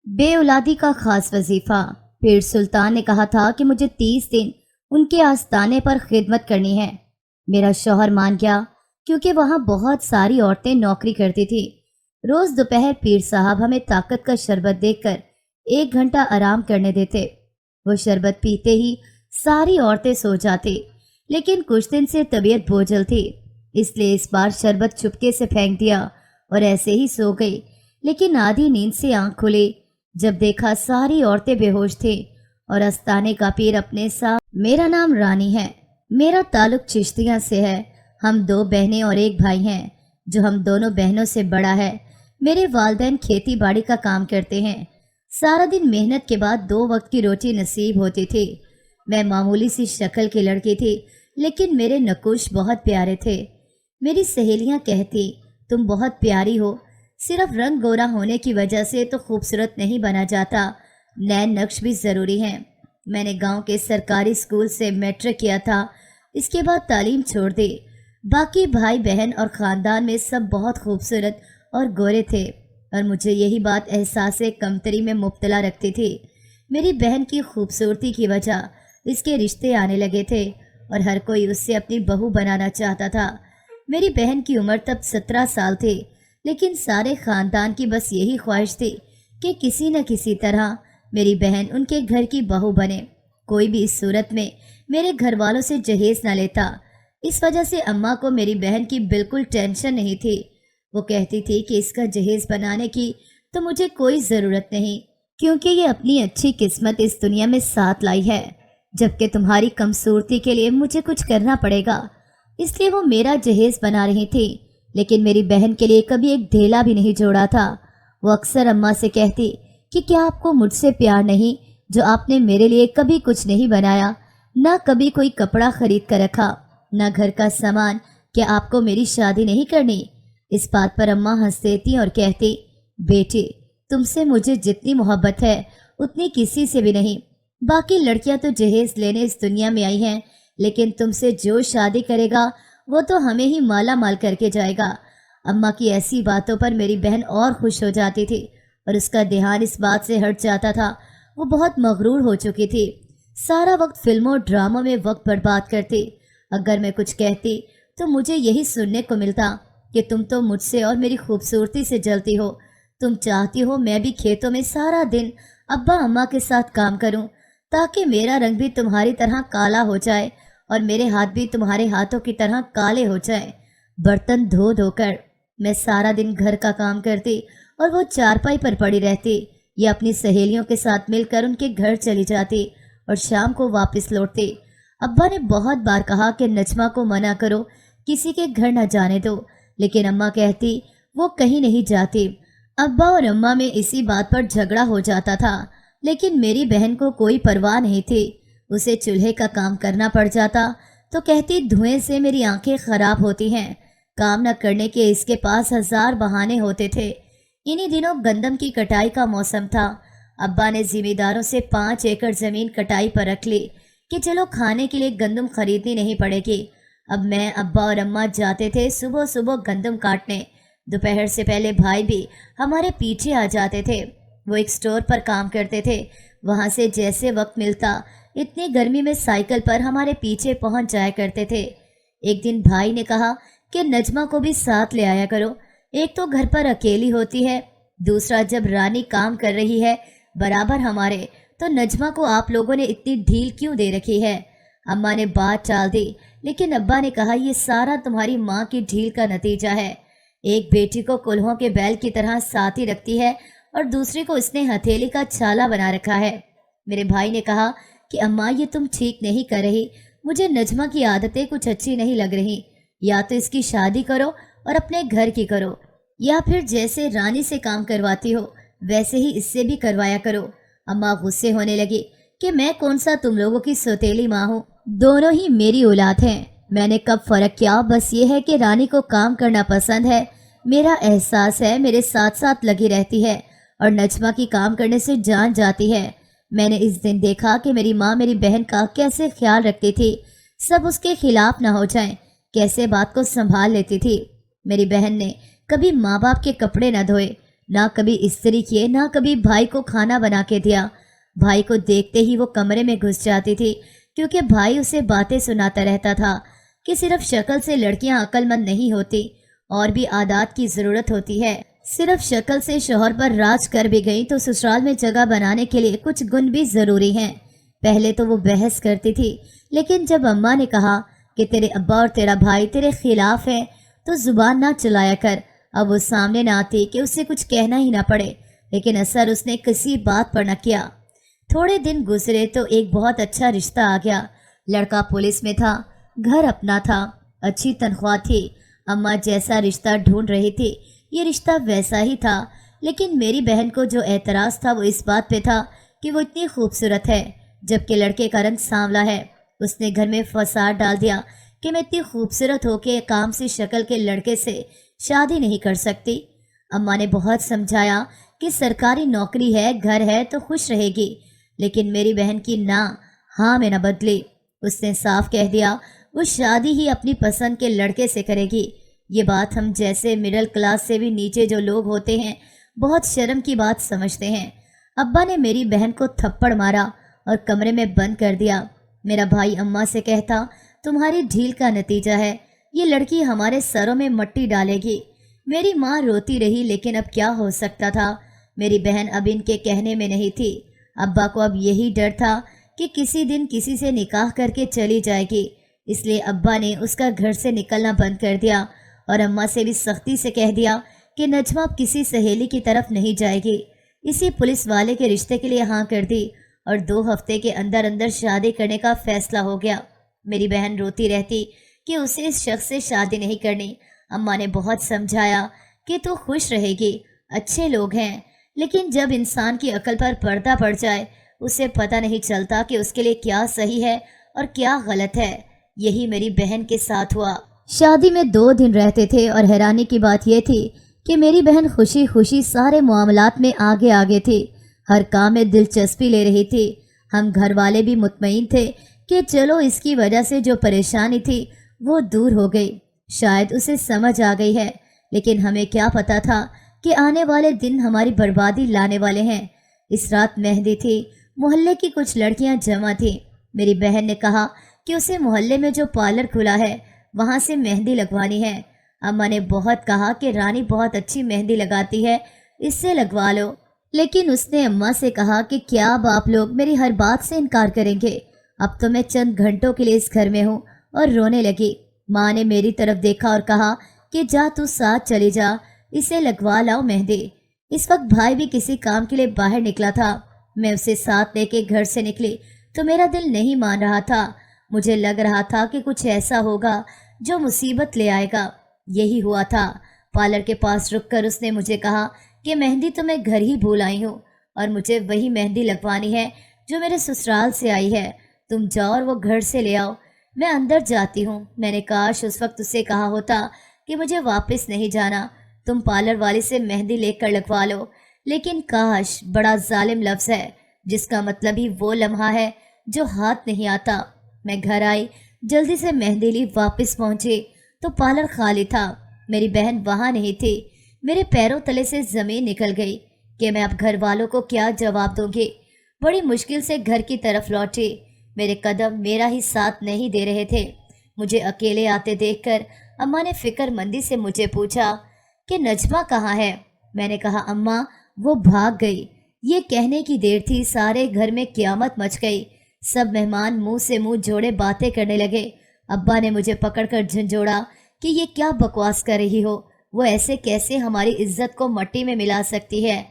بے اولادی کا خاص وظیفہ۔ پیر سلطان نے کہا تھا کہ مجھے 30 دن ان کے آستانے پر خدمت کرنی ہے۔ میرا شوہر مان گیا کیونکہ وہاں بہت ساری عورتیں نوکری کرتی تھی۔ روز دوپہر پیر صاحب ہمیں طاقت کا شربت دے کر 1 گھنٹہ آرام کرنے دیتے۔ وہ شربت پیتے ہی ساری عورتیں سو جاتی، لیکن کچھ دن سے طبیعت بوجھل تھی، اس لیے اس بار شربت چپکے سے پھینک دیا اور ایسے ہی سو گئی۔ لیکن آدھی نیند سے آنکھ کھلی جب دیکھا ساری عورتیں بے ہوش تھیں اور آستانے کا پیر اپنے ساتھ۔ میرا نام رانی ہے، میرا تعلق چشتیاں سے ہے۔ ہم 2 بہنیں اور ایک بھائی ہیں جو ہم دونوں بہنوں سے بڑا ہے۔ میرے والدین کھیتی باڑی کا کام کرتے ہیں۔ سارا دن محنت کے بعد 2 وقت کی روٹی نصیب ہوتی تھی۔ میں معمولی سی شکل کی لڑکی تھی، لیکن میرے نقوش بہت پیارے تھے۔ میری سہیلیاں کہتی تم بہت پیاری ہو، صرف رنگ گورا ہونے کی وجہ سے تو خوبصورت نہیں بنا جاتا، نئے نقش بھی ضروری ہیں۔ میں نے گاؤں کے سرکاری اسکول سے میٹرک کیا تھا، اس کے بعد تعلیم چھوڑ دی۔ باقی بھائی بہن اور خاندان میں سب بہت خوبصورت اور گورے تھے، اور مجھے یہی بات احساس کمتری میں مبتلا رکھتی تھی۔ میری بہن کی خوبصورتی کی وجہ اس کے رشتے آنے لگے تھے اور ہر کوئی اس سے اپنی بہو بنانا چاہتا تھا۔ میری بہن کی عمر تب 17 سال تھی، لیکن سارے خاندان کی بس یہی خواہش تھی کہ کسی نہ کسی طرح میری بہن ان کے گھر کی بہو بنے۔ کوئی بھی اس صورت میں میرے گھر والوں سے جہیز نہ لیتا۔ اس وجہ سے اماں کو میری بہن کی بالکل ٹینشن نہیں تھی۔ وہ کہتی تھی کہ اس کا جہیز بنانے کی تو مجھے کوئی ضرورت نہیں، کیونکہ یہ اپنی اچھی قسمت اس دنیا میں ساتھ لائی ہے، جبکہ تمہاری کمصورتی کے لیے مجھے کچھ کرنا پڑے گا۔ اس لیے وہ میرا جہیز بنا رہی تھی، لیکن میری بہن کے لیے کبھی ایک ڈھیلا بھی نہیں جوڑا تھا۔ وہ اکثر اماں سے کہتی کہ کیا آپ کو مجھ سے پیار نہیں جو آپ نے میرے لیے کبھی کچھ نہیں بنایا، نہ کبھی کوئی کپڑا خرید کر رکھا، نہ گھر کا سامان، کیا آپ کو میری شادی نہیں کرنی؟ اس بات پر اماں ہنس دیتی اور کہتی بیٹی تم سے مجھے جتنی محبت ہے اتنی کسی سے بھی نہیں۔ باقی لڑکیاں تو جہیز لینے اس دنیا میں آئی ہیں، لیکن تم سے جو شادی کرے گا وہ تو ہمیں ہی مالا مال کر کے جائے گا۔ اماں کی ایسی باتوں پر میری بہن اور خوش ہو جاتی تھی اور اس کا دھیان اس بات سے ہٹ جاتا تھا۔ وہ بہت مغرور ہو چکی تھی، سارا وقت فلموں اور ڈراموں میں وقت برباد کرتی۔ اگر میں کچھ کہتی تو مجھے یہی سننے کو ملتا کہ تم تو مجھ سے اور میری خوبصورتی سے جلتی ہو، تم چاہتی ہو میں بھی کھیتوں میں سارا دن ابا اماں کے ساتھ کام کروں تاکہ میرا رنگ بھی تمہاری طرح کالا ہو جائے اور میرے ہاتھ بھی تمہارے ہاتھوں کی طرح کالے ہو جائیں۔ برتن دھو دھو کر میں سارا دن گھر کا کام کرتی اور وہ چارپائی پر پڑی رہتی یا اپنی سہیلیوں کے ساتھ مل کر ان کے گھر چلی جاتی اور شام کو واپس لوٹتی۔ ابا نے بہت بار کہا کہ نجمہ کو منع کرو، کسی کے گھر نہ جانے دو، لیکن اماں کہتی وہ کہیں نہیں جاتی۔ ابا اور اماں میں اسی بات پر جھگڑا ہو جاتا تھا، لیکن میری بہن کو کوئی پرواہ نہیں تھی۔ اسے چولہے کا کام کرنا پڑ جاتا تو کہتی دھوئیں سے میری آنکھیں خراب ہوتی ہیں، کام نہ کرنے کے اس کے پاس 1000 بہانے ہوتے تھے۔ انہی دنوں گندم کی کٹائی کا موسم تھا۔ ابا نے ذمہ داروں سے 5 ایکڑ زمین کٹائی پر رکھ لی کہ چلو کھانے کے لیے گندم خریدنی نہیں پڑے گی۔ اب میں، ابا اور اماں جاتے تھے صبح صبح گندم کاٹنے۔ دوپہر سے پہلے بھائی بھی ہمارے پیچھے آ جاتے تھے۔ وہ ایک سٹور پر کام کرتے تھے، وہاں سے جیسے وقت ملتا اتنی گرمی میں سائیکل پر ہمارے پیچھے پہنچ جایا کرتے تھے۔ ایک دن بھائی نے کہا کہ نجمہ کو بھی ساتھ لے آیا کرو، ایک تو گھر پر اکیلی ہوتی ہے، دوسرا جب رانی کام کر رہی ہے برابر ہمارے، تو نجمہ کو آپ لوگوں نے اتنی ڈھیل کیوں دے رکھی ہے؟ اماں نے بات ٹال دی، لیکن ابا نے کہا یہ سارا تمہاری ماں کی ڈھیل کا نتیجہ ہے۔ ایک بیٹی کو کلہوں کے بیل کی طرح ساتھ ہی رکھتی ہے اور دوسری کو اس نے ہتھیلی کا چھالا بنا رکھا ہے۔ میرے بھائی نے کہا کہ اماں یہ تم ٹھیک نہیں کر رہی، مجھے نجمہ کی عادتیں کچھ اچھی نہیں لگ رہی، یا تو اس کی شادی کرو اور اپنے گھر کی کرو، یا پھر جیسے رانی سے کام کرواتی ہو ویسے ہی اس سے بھی کروایا کرو۔ اماں غصے ہونے لگی کہ میں کون سا تم لوگوں کی سوتیلی ماں ہوں، دونوں ہی میری اولاد ہیں۔ میں نے کب فرق کیا؟ بس یہ ہے کہ رانی کو کام کرنا پسند ہے، میرا احساس ہے میرے ساتھ ساتھ لگی رہتی ہے، اور نجمہ کی کام کرنے سے جان جاتی ہے۔ میں نے اس دن دیکھا کہ میری ماں میری بہن کا کیسے خیال رکھتی تھی، سب اس کے خلاف نہ ہو جائیں، کیسے بات کو سنبھال لیتی تھی۔ میری بہن نے کبھی ماں باپ کے کپڑے نہ دھوئے، نہ کبھی استری کیے، نہ کبھی بھائی کو کھانا بنا کے دیا۔ بھائی کو دیکھتے ہی وہ کمرے میں گھس جاتی تھی، کیونکہ بھائی اسے باتیں سناتا رہتا تھا کہ صرف شکل سے لڑکیاں عقل مند نہیں ہوتی، اور بھی عادات کی ضرورت ہوتی ہے۔ صرف شکل سے شوہر پر راج کر بھی گئی تو سسرال میں جگہ بنانے کے لیے کچھ گن بھی ضروری ہیں۔ پہلے تو وہ بحث کرتی تھی، لیکن جب اماں نے کہا کہ تیرے ابا اور تیرا بھائی تیرے خلاف ہے تو زبان نہ چلایا کر، اب وہ سامنے نہ آتی کہ اسے کچھ کہنا ہی نہ پڑے، لیکن اثر اس نے کسی بات پر نہ کیا۔ تھوڑے دن گزرے تو ایک بہت اچھا رشتہ آ گیا۔ لڑکا پولیس میں تھا، گھر اپنا تھا، اچھی تنخواہ تھی۔ اماں جیسا رشتہ ڈھونڈ رہی تھی یہ رشتہ ویسا ہی تھا، لیکن میری بہن کو جو اعتراض تھا وہ اس بات پہ تھا کہ وہ اتنی خوبصورت ہے جبکہ لڑکے کا رنگ سانولا ہے۔ اس نے گھر میں فساد ڈال دیا کہ میں اتنی خوبصورت ہو کے کام سی شکل کے لڑکے سے شادی نہیں کر سکتی۔ اماں نے بہت سمجھایا کہ سرکاری نوکری ہے، گھر ہے تو خوش رہے گی، لیکن میری بہن کی نہ ہاں میں نہ بدلی۔ اس نے صاف کہہ دیا وہ شادی ہی اپنی پسند کے لڑکے سے کرے گی۔ یہ بات ہم جیسے مڈل کلاس سے بھی نیچے جو لوگ ہوتے ہیں بہت شرم کی بات سمجھتے ہیں۔ ابا نے میری بہن کو تھپڑ مارا اور کمرے میں بند کر دیا۔ میرا بھائی اماں سے کہتا تمہاری ڈھیل کا نتیجہ ہے، یہ لڑکی ہمارے سروں میں مٹی ڈالے گی۔ میری ماں روتی رہی، لیکن اب کیا ہو سکتا تھا، میری بہن اب ان کے کہنے میں نہیں تھی۔ ابا کو اب یہی ڈر تھا کہ کسی دن کسی سے نکاح کر کے چلی جائے گی، اس لیے ابا نے اس کا گھر سے نکلنا بند کر دیا اور اماں سے بھی سختی سے کہہ دیا کہ نجمہ اب کسی سہیلی کی طرف نہیں جائے گی۔ اسی پولیس والے کے رشتے کے لیے ہاں کر دی اور 2 ہفتے کے اندر اندر شادی کرنے کا فیصلہ ہو گیا۔ میری بہن روتی رہتی کہ اسے اس شخص سے شادی نہیں کرنی۔ اماں نے بہت سمجھایا کہ تو خوش رہے گی، اچھے لوگ ہیں، لیکن جب انسان کی عقل پر پردہ پڑ جائے اسے پتہ نہیں چلتا کہ اس کے لیے کیا صحیح ہے اور کیا غلط ہے۔ یہی میری بہن کے ساتھ ہوا۔ شادی میں 2 دن رہتے تھے اور حیرانی کی بات یہ تھی کہ میری بہن خوشی خوشی سارے معاملات میں آگے آگے تھی، ہر کام میں دلچسپی لے رہی تھی۔ ہم گھر والے بھی مطمئن تھے کہ چلو اس کی وجہ سے جو پریشانی تھی وہ دور ہو گئی، شاید اسے سمجھ آ گئی ہے، لیکن ہمیں کیا پتا تھا کہ آنے والے دن ہماری بربادی لانے والے ہیں۔ اس رات مہندی تھی، محلے کی کچھ لڑکیاں جمع تھیں۔ میری بہن نے کہا کہ اسے محلے میں جو پارلر کھلا ہے وہاں سے مہندی لگوانی ہے۔ اماں نے بہت کہا کہ رانی بہت اچھی مہندی لگاتی ہے، اس سے لگوا لو، لیکن اس نے اماں سے کہا کہ کیا اب آپ لوگ میری ہر بات سے انکار کریں گے؟ اب تو میں چند گھنٹوں کے لیے اس گھر میں ہوں، اور رونے لگی۔ ماں نے میری طرف دیکھا اور کہا کہ جا تو ساتھ چلی جا، اسے لگوا لاؤ مہندی۔ اس وقت بھائی بھی کسی کام کے لیے باہر نکلا تھا۔ میں اسے ساتھ لے کے گھر سے نکلی تو میرا دل نہیں مان رہا تھا، مجھے لگ رہا تھا کہ کچھ ایسا ہوگا جو مصیبت لے آئے گا۔ یہی ہوا تھا۔ پارلر کے پاس رک کر اس نے مجھے کہا کہ مہندی تو میں گھر ہی بھول آئی ہوں اور مجھے وہی مہندی لگوانی ہے جو میرے سسرال سے آئی ہے، تم جاؤ اور وہ گھر سے لے آؤ، میں اندر جاتی ہوں۔ میں نے کاش اس وقت اسے کہا ہوتا کہ مجھے واپس نہیں جانا، تم پارلر والی سے مہندی لے کر لگوا لو، لیکن کاش بڑا ظالم لفظ ہے جس کا مطلب ہی وہ لمحہ ہے جو ہاتھ نہیں آتا۔ میں گھر آئی، جلدی سے مہندی لی، واپس پہنچی تو پارلر خالی تھا، میری بہن وہاں نہیں تھی۔ میرے پیروں تلے سے زمین نکل گئی کہ میں اب گھر والوں کو کیا جواب دوں گی۔ بڑی مشکل سے گھر کی طرف لوٹی، میرے قدم میرا ہی ساتھ نہیں دے رہے تھے۔ مجھے اکیلے آتے دیکھ کر اماں نے فکر مندی سے مجھے پوچھا کہ نجمہ کہاں ہے؟ میں نے کہا اماں وہ بھاگ گئی۔ یہ کہنے کی دیر تھی، سارے گھر میں قیامت مچ گئی، سب مہمان منہ سے منہ جوڑے باتیں کرنے لگے۔ ابا نے مجھے پکڑ کر جھنجھوڑا کہ یہ کیا بکواس کر رہی ہو، وہ ایسے کیسے ہماری عزت کو مٹی میں ملا سکتی ہے؟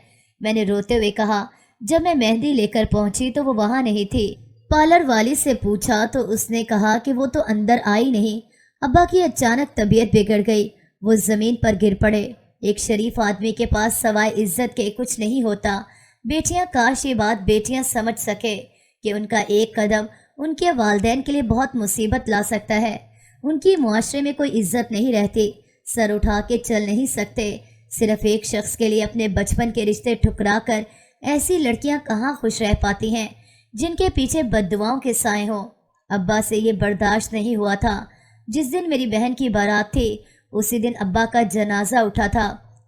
میں نے روتے ہوئے کہا جب میں مہندی لے کر پہنچی تو وہ وہاں نہیں تھی۔ پارلر والی سے پوچھا تو اس نے کہا کہ وہ تو اندر آئی نہیں۔ ابا کی اچانک طبیعت بگڑ گئی، وہ زمین پر گر پڑے۔ ایک شریف آدمی کے پاس سوائے عزت کے کچھ نہیں ہوتا۔ بیٹیاں، کاش یہ بات بیٹیاں سمجھ سکے کہ ان کا ایک قدم ان کے والدین کے لیے بہت مصیبت لا سکتا ہے۔ ان کی معاشرے میں کوئی عزت نہیں رہتی، سر اٹھا کے چل نہیں سکتے۔ صرف ایک شخص کے لیے اپنے بچپن کے رشتے ٹھکرا کر ایسی لڑکیاں کہاں خوش رہ پاتی ہیں جن کے پیچھے بد دعاؤں کے سائے ہوں۔ ابا سے یہ برداشت نہیں ہوا تھا۔ جس دن میری بہن کی بارات تھی اسی دن ابا کا جنازہ اٹھا تھا۔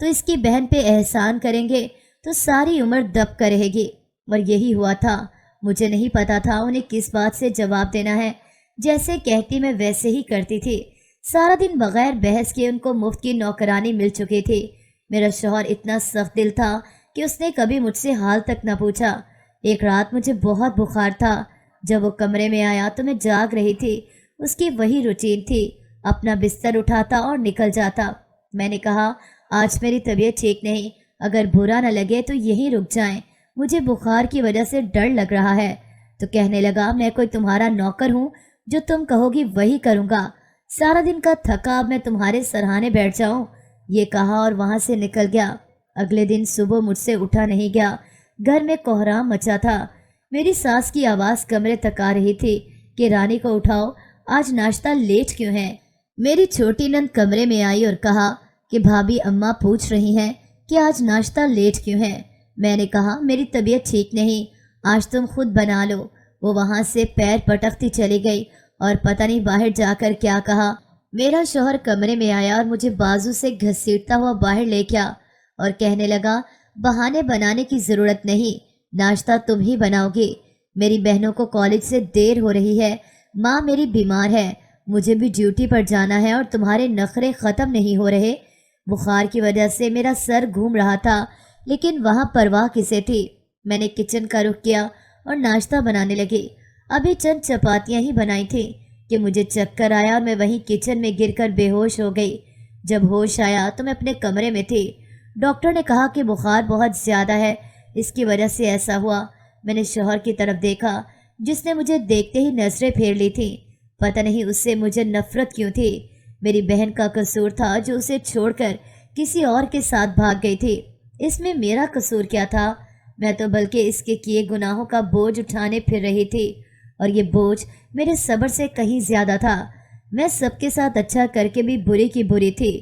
تو اس کی بہن پہ احسان کریں گے تو ساری عمر دب کر رہے گی۔ اور یہی ہوا تھا۔ مجھے نہیں پتا تھا انہیں کس بات سے جواب دینا ہے۔ جیسے کہتی میں ویسے ہی کرتی تھی۔ سارا دن بغیر بحث کے ان کو مفت کی نوکرانی مل چکی تھی۔ میرا شوہر اتنا سخت دل تھا کہ اس نے کبھی مجھ سے حال تک نہ پوچھا۔ ایک رات مجھے بہت بخار تھا۔ جب وہ کمرے میں آیا تو میں جاگ رہی تھی۔ اس کی وہی روٹین تھی، اپنا بستر اٹھاتا اور نکل جاتا۔ میں نے کہا، آج میری طبیعت ٹھیک نہیں، اگر برا نہ لگے تو یہیں رک جائیں، مجھے بخار کی وجہ سے ڈر لگ رہا ہے۔ تو کہنے لگا، میں کوئی تمہارا نوکر ہوں جو تم کہو گی وہی کروں گا؟ سارا دن کا تھکا اب میں تمہارے سرہانے بیٹھ جاؤں؟ یہ کہا اور وہاں سے نکل گیا۔ اگلے دن صبح مجھ سے اٹھا نہیں گیا۔ گھر میں کوہرام مچا تھا۔ میری ساس کی آواز کمرے تک آ رہی تھی کہ رانی کو اٹھاؤ، آج ناشتہ لیٹ کیوں ہے؟ میری چھوٹی نند کمرے میں آئی اور کہا کہ بھابھی اماں پوچھ رہی ہیں کہ آج ناشتہ لیٹ کیوں ہے۔ میں نے کہا، میری طبیعت ٹھیک نہیں، آج تم خود بنا لو۔ وہ وہاں سے پیر پٹکتی چلی گئی اور پتہ نہیں باہر جا کر کیا کہا۔ میرا شوہر کمرے میں آیا اور مجھے بازو سے گھسیٹتا ہوا باہر لے گیا اور کہنے لگا، بہانے بنانے کی ضرورت نہیں، ناشتہ تم ہی بناؤ گی۔ میری بہنوں کو کالج سے دیر ہو رہی ہے، ماں میری بیمار ہے، مجھے بھی ڈیوٹی پر جانا ہے اور تمہارے نخرے ختم نہیں ہو رہے۔ بخار کی وجہ سے میرا سر گھوم رہا تھا، لیکن وہاں پرواہ کسے تھی؟ میں نے کچن کا رخ کیا اور ناشتہ بنانے لگی۔ ابھی چند چپاتیاں ہی بنائی تھیں کہ مجھے چکر آیا اور میں وہیں کچن میں گر کر بے ہوش ہو گئی۔ جب ہوش آیا تو میں اپنے کمرے میں تھی۔ ڈاکٹر نے کہا کہ بخار بہت زیادہ ہے، اس کی وجہ سے ایسا ہوا۔ میں نے شوہر کی طرف دیکھا جس نے مجھے دیکھتے ہی نظریں پھیر لی تھیں۔ پتہ نہیں اس سے مجھے نفرت کیوں تھی۔ میری بہن کا قصور تھا جو اسے چھوڑ کر کسی اور کے ساتھ بھاگ گئی تھی۔ اس میں میرا قصور کیا تھا؟ میں تو بلکہ اس کے کیے گناہوں کا بوجھ اٹھانے پھر رہی تھی، اور یہ بوجھ میرے صبر سے کہیں زیادہ تھا۔ میں سب کے ساتھ اچھا کر کے بھی بری کی بری تھی۔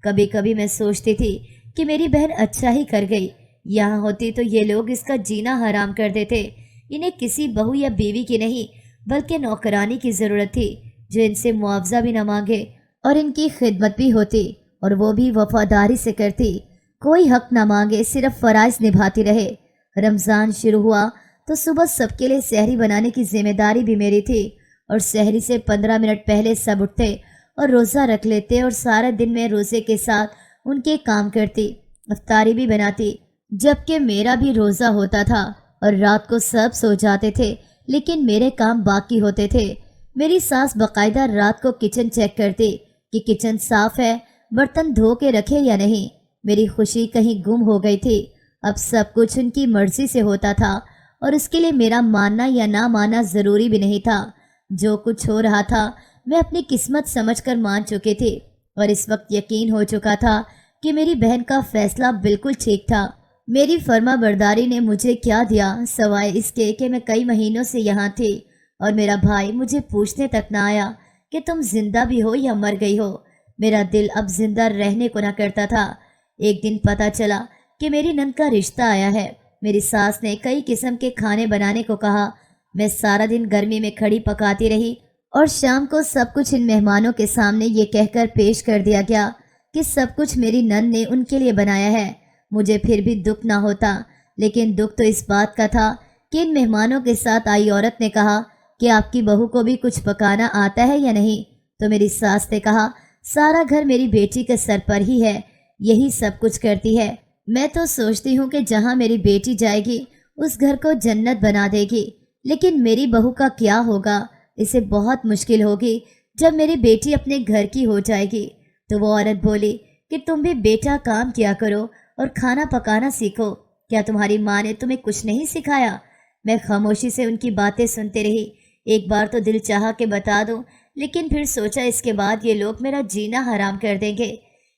کبھی کبھی میں سوچتی تھی کہ میری بہن اچھا ہی کر گئی، یہاں ہوتی تو یہ لوگ اس کا جینا حرام کر دیتے۔ انہیں کسی بہو یا بیوی کی نہیں بلکہ نوکرانی کی ضرورت تھی جو ان سے معاوضہ بھی نہ مانگے اور ان کی خدمت بھی ہوتی، اور وہ بھی وفاداری سے کرتی، کوئی حق نہ مانگے، صرف فرائض نبھاتی رہے۔ رمضان شروع ہوا تو صبح سب کے لیے سحری بنانے کی ذمہ داری بھی میری تھی، اور سحری سے 15 منٹ پہلے سب اٹھتے اور روزہ رکھ لیتے، اور سارا دن میں روزے کے ساتھ ان کے کام کرتی، افطاری بھی بناتی، جبکہ میرا بھی روزہ ہوتا تھا، اور رات کو سب سو جاتے تھے لیکن میرے کام باقی ہوتے تھے۔ میری ساس باقاعدہ رات کو کچن چیک کرتی کہ کچن صاف ہے، برتن دھو کے رکھے یا نہیں۔ میری خوشی کہیں گم ہو گئی تھی۔ اب سب کچھ ان کی مرضی سے ہوتا تھا، اور اس کے لیے میرا ماننا یا نہ ماننا ضروری بھی نہیں تھا۔ جو کچھ ہو رہا تھا میں اپنی قسمت سمجھ کر مان چکی تھی، اور اس وقت یقین ہو چکا تھا کہ میری بہن کا فیصلہ بالکل ٹھیک تھا۔ میری فرما برداری نے مجھے کیا دیا سوائے اس کے کہ میں کئی مہینوں سے یہاں تھی، اور میرا بھائی مجھے پوچھنے تک نہ آیا کہ تم زندہ بھی ہو یا مر گئی ہو۔ میرا دل اب زندہ رہنے کو نہ کرتا تھا۔ ایک دن پتہ چلا کہ میری نند کا رشتہ آیا ہے۔ میری ساس نے کئی قسم کے کھانے بنانے کو کہا۔ میں سارا دن گرمی میں کھڑی پکاتی رہی، اور شام کو سب کچھ ان مہمانوں کے سامنے یہ کہہ کر پیش کر دیا گیا کہ سب کچھ میری نند نے ان کے لیے بنایا ہے۔ مجھے پھر بھی دکھ نہ ہوتا، لیکن دکھ تو اس بات کا تھا کہ ان مہمانوں کے ساتھ آئی عورت نے کہا کہ آپ کی بہو کو بھی کچھ پکانا آتا ہے یا نہیں؟ تو میری ساس نے کہا، سارا گھر میری بیٹی کے سر پر ہی ہے، یہی سب کچھ کرتی ہے۔ میں تو سوچتی ہوں کہ جہاں میری بیٹی جائے گی اس گھر کو جنت بنا دے گی، لیکن میری بہو کا کیا ہوگا؟ اسے بہت مشکل ہوگی جب میری بیٹی اپنے گھر کی ہو جائے گی۔ تو وہ عورت بولی کہ تم بھی بیٹا کام کیا کرو اور کھانا پکانا سیکھو، کیا تمہاری ماں نے تمہیں کچھ نہیں سکھایا؟ میں خاموشی سے ان کی باتیں سنتے رہی۔ ایک بار تو دل چاہا کہ بتا دوں، لیکن پھر سوچا اس کے بعد یہ لوگ میرا جینا حرام کر دیں گے۔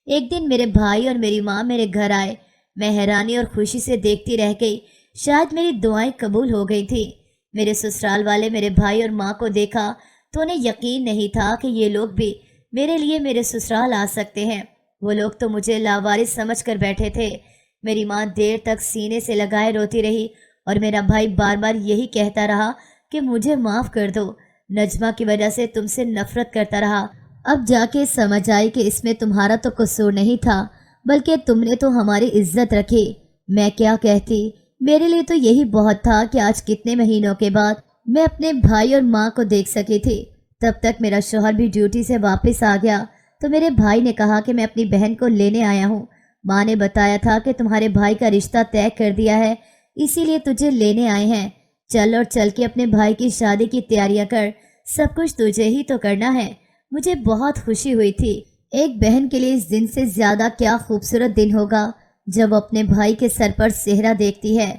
ایک دن میرے بھائی اور میری ماں میرے گھر آئے۔ میں حیرانی اور خوشی سے دیکھتی رہ گئی، شاید میری دعائیں قبول ہو گئی تھیں۔ میرے سسرال والے میرے بھائی اور ماں کو دیکھا تو انہیں یقین نہیں تھا کہ یہ لوگ بھی میرے لیے میرے سسرال آ سکتے ہیں۔ وہ لوگ تو مجھے لاوارث سمجھ کر بیٹھے تھے۔ میری ماں دیر تک سینے سے لگائے روتی رہی، اور میرا بھائی بار بار یہی کہتا رہا کہ مجھے معاف کر دو، نجمہ کی وجہ سے تم سے نفرت کرتا رہا۔ اب جا کے سمجھ آئی کہ اس میں تمہارا تو قصور نہیں تھا، بلکہ تم نے تو ہماری عزت رکھی۔ میں کیا کہتی، میرے لیے تو یہی بہت تھا کہ آج کتنے مہینوں کے بعد میں اپنے بھائی اور ماں کو دیکھ سکی تھی۔ تب تک میرا شوہر بھی ڈیوٹی سے واپس آ گیا تو میرے بھائی نے کہا کہ میں اپنی بہن کو لینے آیا ہوں۔ ماں نے بتایا تھا کہ تمہارے بھائی کا رشتہ طے کر دیا ہے، اسی لیے تجھے لینے آئے ہیں۔ چل اور چل کے اپنے بھائی کی شادی کی تیاریاں کر، سب کچھ تجھے ہی تو کرنا ہے۔ مجھے بہت خوشی ہوئی تھی۔ ایک بہن کے لیے اس دن سے زیادہ کیا خوبصورت دن ہوگا جب وہ اپنے بھائی کے سر پر صحرا دیکھتی ہے۔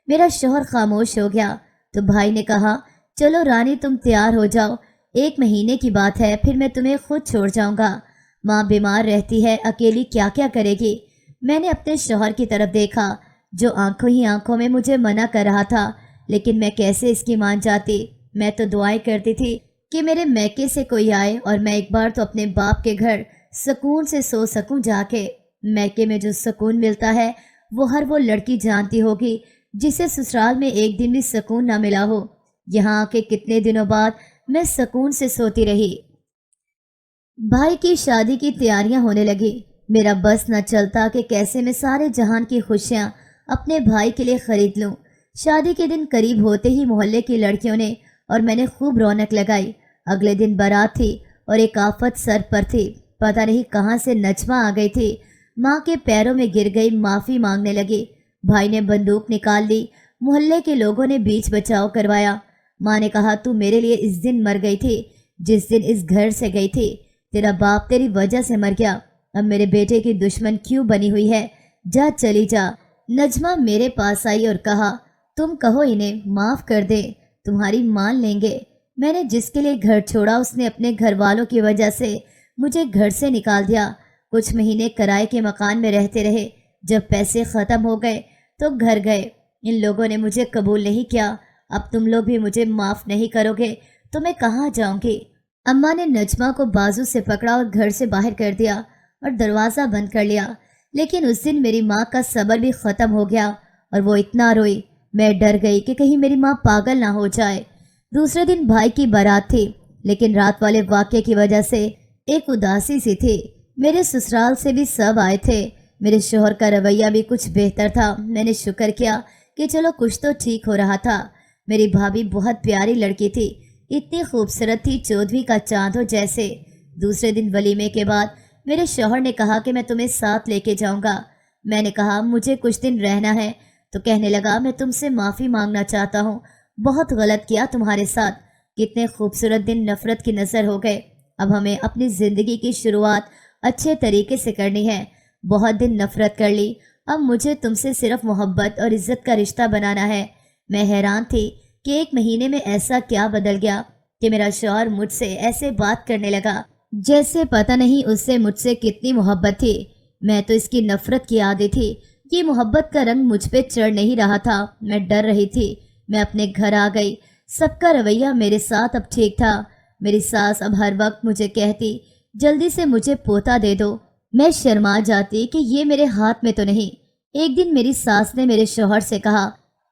میرا شوہر خاموش ہو گیا تو بھائی نے کہا، چلو رانی تم تیار ہو جاؤ، 1 مہینے کی بات ہے، پھر میں تمہیں خود چھوڑ جاؤں گا۔ ماں بیمار رہتی ہے، اکیلی کیا کیا کرے گی۔ میں نے اپنے شوہر کی طرف دیکھا جو آنکھوں ہی آنکھوں میں مجھے منع کر رہا تھا، لیکن میں کیسے اس کی مان جاتی۔ میں تو دعائیں کرتی تھی کہ میرے میکے سے کوئی آئے اور میں ایک بار تو اپنے باپ کے گھر سکون سے سو سکوں جا کے۔ میکے میں جو سکون ملتا ہے وہ ہر وہ لڑکی جانتی ہوگی جسے سسرال میں ایک دن بھی سکون نہ ملا ہو۔ یہاں آ کے کتنے دنوں بعد میں سکون سے سوتی رہی۔ بھائی کی شادی کی تیاریاں ہونے لگی۔ میرا بس نہ چلتا کہ کیسے میں سارے جہان کی خوشیاں اپنے بھائی کے لیے خرید لوں۔ شادی کے دن قریب ہوتے ہی محلے کی لڑکیوں نے اور میں نے خوب رونق لگائی۔ اگلے دن بارات تھی اور ایک آفت سر پر تھی، پتہ نہیں کہاں سے نجمہ آ گئی تھی۔ ماں کے پیروں میں گر گئی، معافی مانگنے لگی۔ بھائی نے بندوق نکال لی، محلے کے لوگوں نے بیچ بچاؤ کروایا۔ ماں نے کہا، تو میرے لیے اس دن مر گئی تھی جس دن اس گھر سے گئی تھی۔ تیرا باپ تیری وجہ سے مر گیا، اب میرے بیٹے کی دشمن کیوں بنی ہوئی ہے؟ جا چلی جا۔ نجمہ میرے پاس آئی اور کہا، تم کہو انہیں معاف کر دیں، تمہاری مان لیں گے۔ میں نے جس کے لیے گھر چھوڑا اس نے اپنے گھر والوں کی وجہ سے مجھے گھر سے نکال دیا۔ کچھ مہینے کرائے کے مکان میں رہتے رہے، جب پیسے ختم ہو گئے تو گھر گئے۔ ان لوگوں نے مجھے قبول نہیں کیا، اب تم لوگ بھی مجھے معاف نہیں کرو گے تو میں کہاں جاؤں گی؟ اماں نے نجمہ کو بازو سے پکڑا اور گھر سے باہر کر دیا اور دروازہ بند کر لیا۔ لیکن اس دن میری ماں کا صبر بھی ختم ہو گیا اور وہ اتنا روئی، میں ڈر گئی کہ کہیں میری ماں پاگل نہ ہو جائے۔ دوسرے دن بھائی کی بارات تھی، لیکن رات والے واقعے کی وجہ سے ایک اداسی سی تھی۔ میرے سسرال سے بھی سب آئے تھے، میرے شوہر کا رویہ بھی کچھ بہتر تھا۔ میں نے شکر کیا کہ چلو کچھ تو ٹھیک ہو رہا تھا۔ میری بھابھی بہت پیاری لڑکی تھی، اتنی خوبصورت تھی چودھویں کا چاند ہو جیسے۔ دوسرے دن ولیمے کے بعد میرے شوہر نے کہا کہ میں تمہیں ساتھ لے کے جاؤں گا۔ میں نے کہا مجھے کچھ دن رہنا ہے، تو کہنے لگا میں تم سے معافی مانگنا چاہتا ہوں، بہت غلط کیا تمہارے ساتھ۔ کتنے خوبصورت دن نفرت کی نظر ہو گئے، اب ہمیں اپنی زندگی کی شروعات اچھے طریقے سے کرنی ہے۔ بہت دن نفرت کر لی، اب مجھے تم سے صرف محبت اور عزت کا رشتہ بنانا ہے۔ میں حیران تھی کہ 1 مہینے میں ایسا کیا بدل گیا کہ میرا شوہر مجھ سے ایسے بات کرنے لگا جیسے پتہ نہیں اس سے مجھ سے کتنی محبت تھی۔ میں تو اس کی نفرت کی عادی تھی، یہ محبت کا رنگ مجھ پہ چڑھ نہیں رہا تھا۔ میں ڈر رہی تھی۔ میں اپنے گھر آ گئی، سب کا رویہ میرے ساتھ اب ٹھیک تھا۔ میری ساس اب ہر وقت مجھے کہتی جلدی سے مجھے پوتا دے دو۔ میں شرما جاتی کہ یہ میرے ہاتھ میں تو نہیں۔ ایک دن میری ساس نے میرے شوہر سے کہا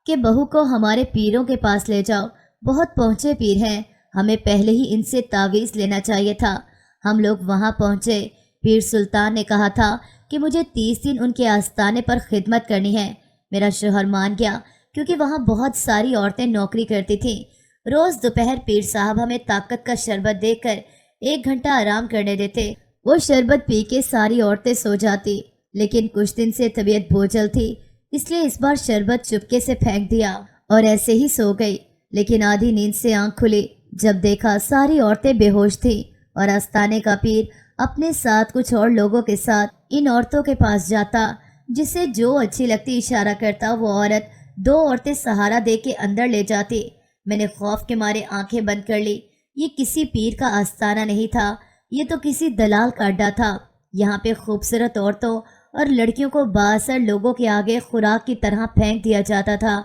کہ بہو کو ہمارے پیروں کے پاس لے جاؤ، بہت پہنچے پیر ہیں، ہمیں پہلے ہی ان سے تعویذ لینا چاہیے تھا۔ ہم لوگ وہاں پہنچے۔ پیر سلطان نے کہا تھا کہ مجھے 30 دن ان کے آستانے پر خدمت کرنی ہے۔ میرا شوہر مان گیا کیونکہ وہاں بہت ساری عورتیں نوکری کرتی تھیں۔ روز دوپہر پیر صاحب ہمیں طاقت کا شربت دے کر 1 گھنٹہ آرام کرنے دیتے۔ وہ شربت پی کے ساری عورتیں سو جاتی، لیکن کچھ دن سے طبیعت بوجھل تھی، اس لیے اس بار شربت چپکے سے پھینک دیا اور ایسے ہی سو گئی۔ لیکن آدھی نیند سے آنکھ کھلی جب دیکھا ساری عورتیں بے ہوش تھیں اور آستانے کا پیر اپنے ساتھ کچھ اور لوگوں کے ساتھ ان عورتوں کے پاس جاتا، جسے جو اچھی لگتی اشارہ کرتا۔ وہ عورت 2 عورتیں سہارا دے کے اندر لے جاتی۔ میں نے خوف کے مارے آنکھیں بند کر لی۔ یہ کسی پیر کا آستانہ نہیں تھا، یہ تو کسی دلال کا اڈا تھا۔ یہاں پہ خوبصورت عورتوں اور لڑکیوں کو بااثر لوگوں کے آگے خوراک کی طرح پھینک دیا جاتا تھا،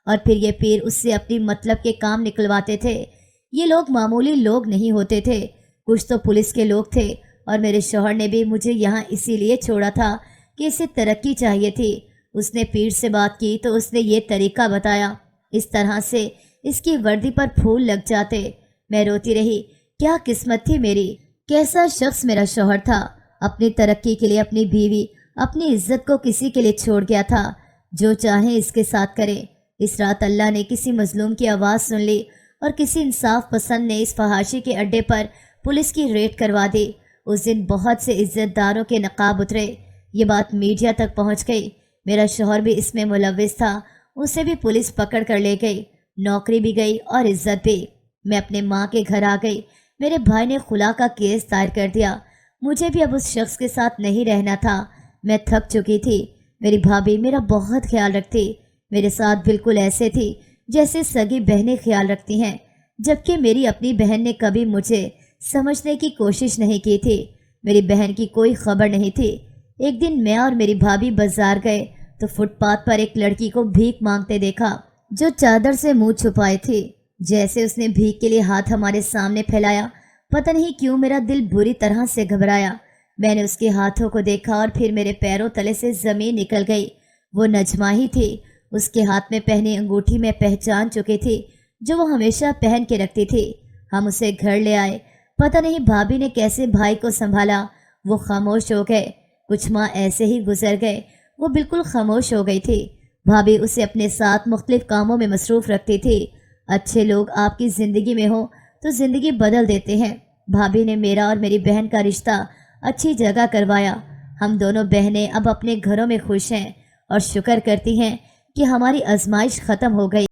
اور پھر یہ پیر اس سے اپنی مطلب کے کام نکلواتے تھے۔ یہ لوگ معمولی لوگ نہیں ہوتے تھے، کچھ تو پولیس کے لوگ تھے، اور میرے شوہر نے بھی مجھے یہاں اسی لیے چھوڑا تھا کہ اسے ترقی چاہیے تھی۔ اس نے پیر سے بات کی تو اس نے یہ طریقہ بتایا، اس طرح سے اس کی وردی پر پھول لگ جاتے۔ میں روتی رہی، کیا قسمت تھی میری، کیسا شخص میرا شوہر تھا۔ اپنی ترقی کے لیے اپنی بیوی اپنی عزت کو کسی کے لیے چھوڑ گیا تھا، جو چاہے اس کے ساتھ کرے۔ اس رات اللہ نے کسی مظلوم کی آواز سن لی اور کسی انصاف پسند نے اس فحاشی کے اڈے پر پولیس کی ریڈ کروا دی۔ اس دن بہت سے عزت داروں کے نقاب اترے۔ یہ بات میڈیا تک پہنچ گئی۔ میرا شوہر بھی اس میں ملوث تھا، اسے بھی پولیس پکڑ کر لے گئی، نوکری بھی گئی اور عزت بھی۔ میں اپنے ماں کے گھر آ گئی۔ میرے بھائی نے خلا کا کیس دائر کر دیا۔ مجھے بھی اب اس شخص کے ساتھ نہیں رہنا تھا۔ میں تھک چکی تھی۔ میری بھابھی میرا بہت خیال رکھتی، میرے ساتھ بالکل ایسے تھی جیسے سگی بہنیں خیال رکھتی ہیں، جبکہ میری اپنی بہن نے کبھی مجھے سمجھنے کی کوشش نہیں کی تھی۔ میری بہن کی کوئی خبر نہیں تھی۔ ایک دن میں اور میری بھابھی بازار گئے تو فٹ پاتھ پر ایک لڑکی کو بھیک مانگتے دیکھا، جو چادر سے منہ چھپائے تھی۔ جیسے اس نے بھیک کے لیے ہاتھ ہمارے سامنے پھیلایا، پتہ نہیں کیوں میرا دل بری طرح سے گھبرایا۔ میں نے اس کے ہاتھوں کو دیکھا اور پھر میرے پیروں تلے سے زمین نکل گئی۔ وہ نجمہ ہی تھی۔ اس کے ہاتھ میں پہنی انگوٹھی میں پہچان چکی تھی، جو وہ ہمیشہ پہن کے رکھتی تھی۔ ہم اسے گھر لے آئے۔ پتہ نہیں بھابھی نے کیسے بھائی کو سنبھالا۔ وہ خاموش ہو گئے۔ کچھ ماہ ایسے ہی گزر گئے۔ وہ بالکل خاموش ہو گئی تھی۔ بھابھی اسے اپنے ساتھ مختلف کاموں میں مصروف رکھتی تھی۔ اچھے لوگ آپ کی زندگی میں ہوں تو زندگی بدل دیتے ہیں۔ بھابھی نے میرا اور میری بہن کا رشتہ اچھی جگہ کروایا۔ ہم دونوں بہنیں اب اپنے گھروں میں خوش ہیں اور شکر کرتی ہیں کہ ہماری آزمائش ختم ہو گئی۔